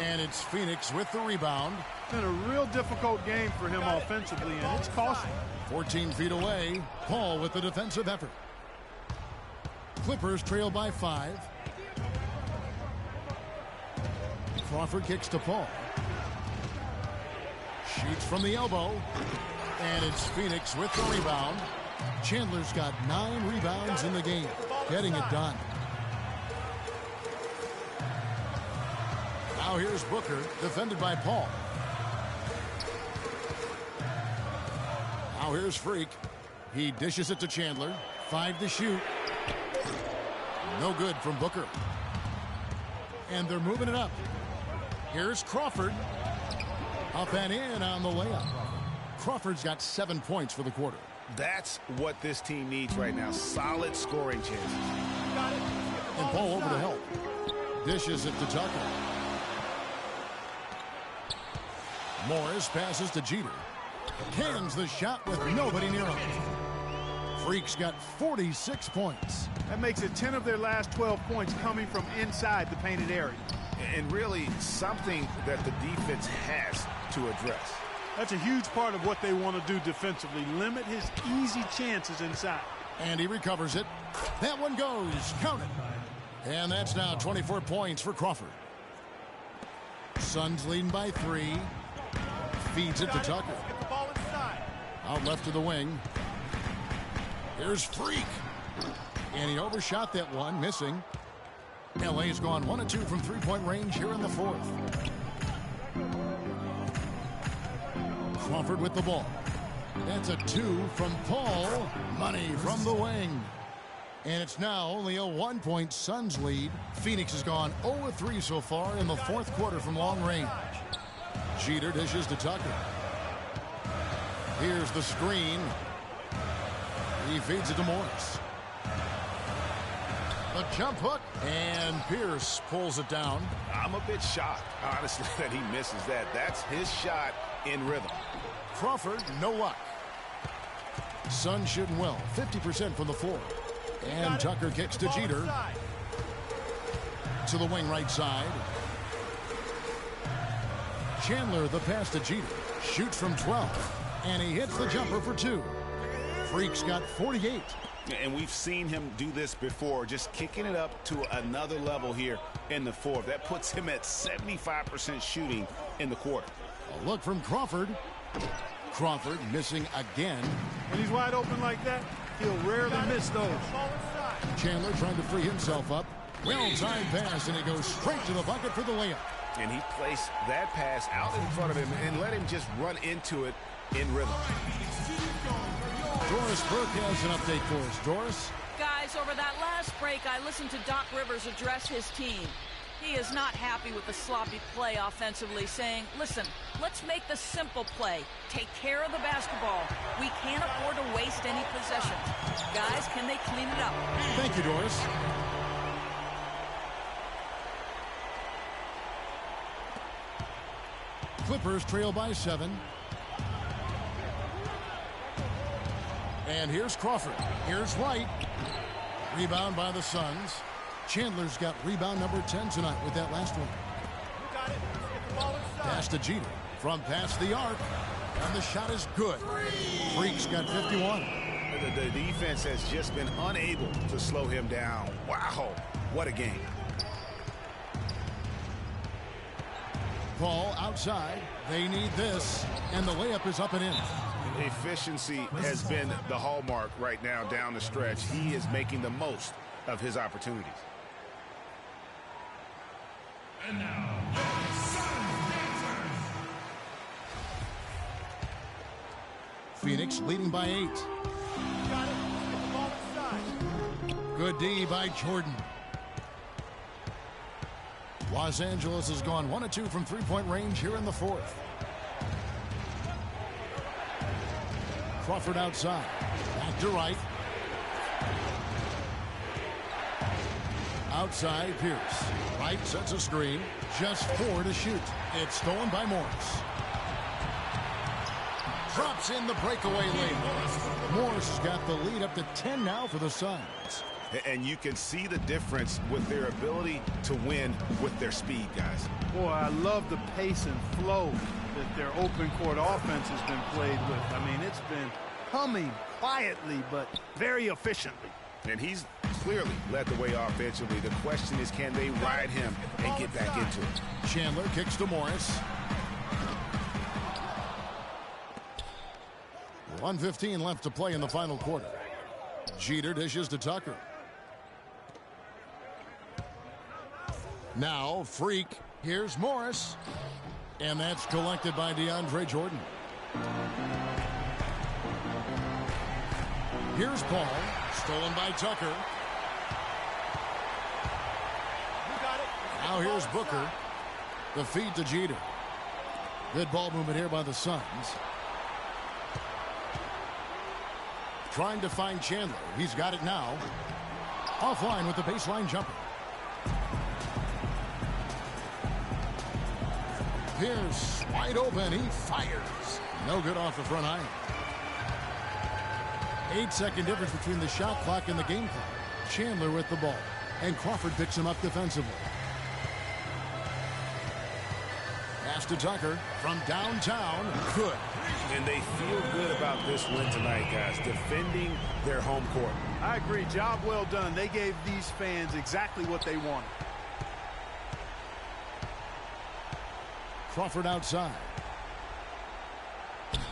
[SPEAKER 5] And it's Phoenix with the rebound.
[SPEAKER 7] Been a real difficult game for him offensively, and it's costly.
[SPEAKER 5] 14 feet away. Paul with the defensive effort. Clippers trail by 5. Crawford kicks to Paul. Shoots from the elbow. And it's Phoenix with the rebound. Chandler's got 9 rebounds in the game. Getting it done. Now here's Booker, defended by Paul. Now here's Freak. He dishes it to Chandler. 5 to shoot. No good from Booker. And they're moving it up. Here's Crawford. Up and in on the layup. Crawford's got 7 points for the quarter.
[SPEAKER 6] That's what this team needs right now. Solid scoring chances.
[SPEAKER 5] And Paul over to help. Dishes it to Tucker. Morris passes to Jeter. Cans the shot with nobody near him. Freak's got 46 points.
[SPEAKER 7] That makes it 10 of their last 12 points coming from inside the painted area.
[SPEAKER 6] And really something that the defense has to address.
[SPEAKER 7] That's a huge part of what they want to do defensively. Limit his easy chances inside.
[SPEAKER 5] And he recovers it. That one goes. Count it. And that's now 24 points for Crawford. Suns leading by 3. Feeds it to Tucker.
[SPEAKER 7] Get the ball inside.
[SPEAKER 5] Out left to the wing. Here's Freak. And he overshot that one, missing. LA's gone 1 of 2 from three-point range here in the fourth. Crawford with the ball. That's a 2 from Paul. Money from the wing. And it's now only a 1-point Suns lead. Phoenix has gone 0 of 3 so far in the fourth quarter from long range. Jeter dishes to Tucker. Here's the screen. He feeds it to Morris. A jump hook, and Pierce pulls it down.
[SPEAKER 6] I'm a bit shocked, honestly, that he misses that. That's his shot in rhythm.
[SPEAKER 5] Crawford, no luck. Suns shooting well, 50% from the floor. And Tucker kicks to Jeter. To the wing right side. Chandler, the pass to Jeter. Shoots from 12. And he hits the jumper for 2. Freak's got 48.
[SPEAKER 6] And we've seen him do this before, just kicking it up to another level here in the fourth. That puts him at 75% shooting in the quarter.
[SPEAKER 5] A look from Crawford. Crawford missing again.
[SPEAKER 7] When he's wide open like that, he'll rarely miss those.
[SPEAKER 5] Chandler trying to free himself up. Well-timed pass, and he goes straight to the bucket for the layup.
[SPEAKER 6] And he placed that pass out in front of him and let him just run into it in rhythm.
[SPEAKER 5] Doris Burke has an update for us. Doris?
[SPEAKER 8] Guys, over that last break, I listened to Doc Rivers address his team. He is not happy with the sloppy play offensively, saying, listen, let's make the simple play. Take care of the basketball. We can't afford to waste any possessions. Guys, can they clean it up?
[SPEAKER 5] Thank you, Doris. Clippers trail by 7. And here's Crawford. Here's White. Rebound by the Suns. Chandler's got rebound number 10 tonight with that last one. Pass to Jeter. From past the arc. And the shot is good. Freak's got 51.
[SPEAKER 6] The defense has just been unable to slow him down. Wow, what a game.
[SPEAKER 5] Paul outside. They need this. And the layup is up and in.
[SPEAKER 6] Efficiency has been the hallmark right now down the stretch. He is making the most of his opportunities.
[SPEAKER 9] And now,
[SPEAKER 5] Phoenix leading by 8. Good D by Jordan. Los Angeles has gone 1 of 2 from three-point range here in the fourth. Crawford outside. Back to right. Outside Pierce. Wright sets a screen. Just 4 to shoot. It's stolen by Morris. Drops in the breakaway layup. Morris has got the lead up to 10 now for the Suns.
[SPEAKER 6] And you can see the difference with their ability to win with their speed, guys.
[SPEAKER 7] Boy, I love the pace and flow that their open court offense has been played with. I mean, it's been humming quietly, but very efficiently.
[SPEAKER 6] And he's clearly led the way offensively. The question is, can they ride him and get back into it?
[SPEAKER 5] Chandler kicks to Morris. 1:15 left to play in the final quarter. Jeter dishes to Tucker. Now Freak. Here's Morris. And that's collected by DeAndre Jordan. Here's Paul. Stolen by Tucker. Now here's Booker. The feed to Jeter. Good ball movement here by the Suns. Trying to find Chandler. He's got it now. Offline with the baseline jumper. Pierce wide open. He fires. No good off the front iron. 8-second difference between the shot clock and the game clock. Chandler with the ball. And Crawford picks him up defensively. Pass to Tucker from downtown. Good.
[SPEAKER 6] And they feel good about this win tonight, guys, defending their home court.
[SPEAKER 7] I agree. Job well done. They gave these fans exactly what they wanted.
[SPEAKER 5] Crawford outside.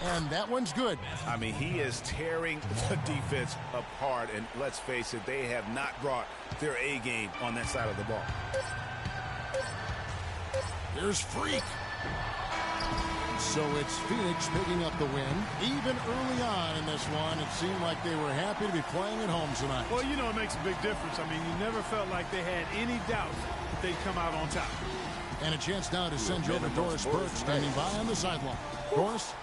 [SPEAKER 5] And that one's good.
[SPEAKER 6] I mean, he is tearing the defense apart. And let's face it, they have not brought their A game on that side of the ball.
[SPEAKER 5] Here's Freak. So it's Phoenix picking up the win. Even early on in this one, it seemed like they were happy to be playing at home tonight.
[SPEAKER 7] Well, you know, it makes a big difference. I mean, you never felt like they had any doubt that they'd come out on top.
[SPEAKER 5] And a chance now to send you over Doris Burke standing by on the sideline. Doris?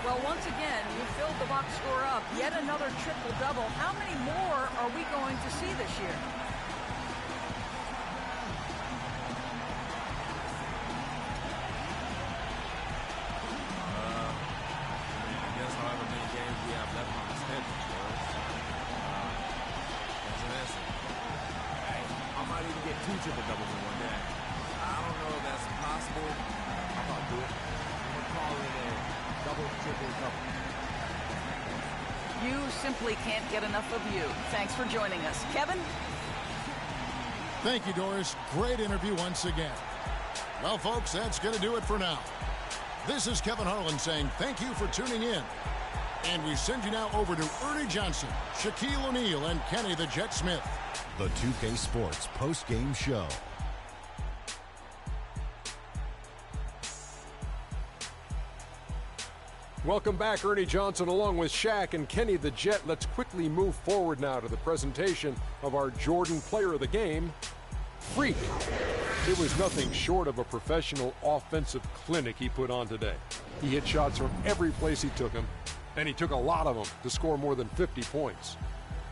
[SPEAKER 8] Well, once again, you filled the box score up. Yet another triple-double. How many more are we going to see this year?
[SPEAKER 13] I guess however many games we have left on the schedule. That's an answer. I might even get 2 triple-doubles in one day. I don't know if that's possible. I'm going to do it. I'm going to call it a double, triple-double.
[SPEAKER 8] You simply can't get enough of you. Thanks for joining us. Kevin?
[SPEAKER 5] Thank you, Doris. Great interview once again. Well, folks, that's going to do it for now. This is Kevin Harlan saying thank you for tuning in. And we send you now over to Ernie Johnson, Shaquille O'Neal, and Kenny the Jet Smith.
[SPEAKER 1] The 2K Sports post-game show.
[SPEAKER 2] Welcome back, Ernie Johnson, along with Shaq and Kenny the Jet. Let's quickly move forward now to the presentation of our Jordan Player of the Game, Freak. It was nothing short of a professional offensive clinic he put on today. He hit shots from every place he took them, and he took a lot of them to score more than 50 points.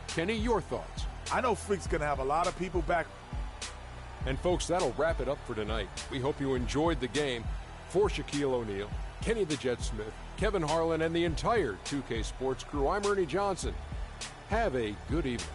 [SPEAKER 2] Kenny, your thoughts?
[SPEAKER 3] I know Freak's going to have a lot of people back.
[SPEAKER 2] And folks, that'll wrap it up for tonight. We hope you enjoyed the game. For Shaquille O'Neal, Kenny the Jet Smith, Kevin Harlan, and the entire 2K Sports crew, I'm Ernie Johnson. Have a good evening.